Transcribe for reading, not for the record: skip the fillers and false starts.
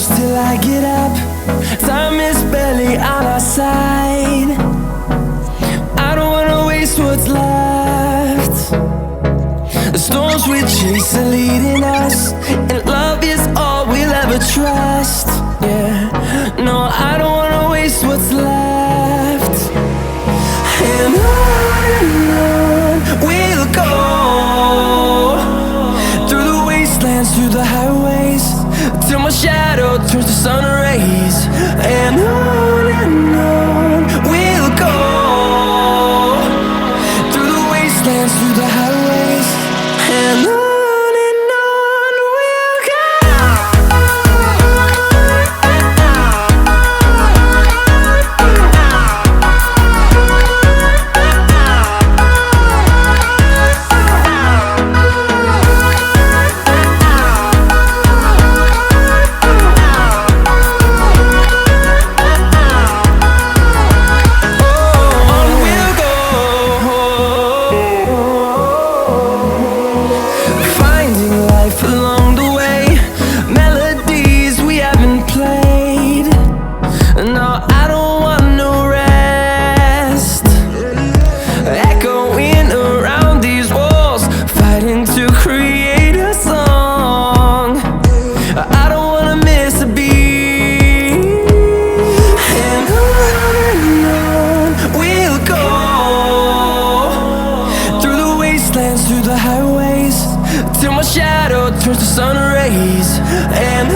close till I get up. Time is barely on our side. I don't wanna waste what's left. The storms we chase are leading us, and love is all we'll ever trust. Yeah, no, I don't wanna waste what's left. And on we'll go, through the wastelands, through the highways, till my shadow turns to sun rays. And on we'll go, through the wastelands, through the highways, and on we'll go. Through the highways, till my shadow turns to sun rays. And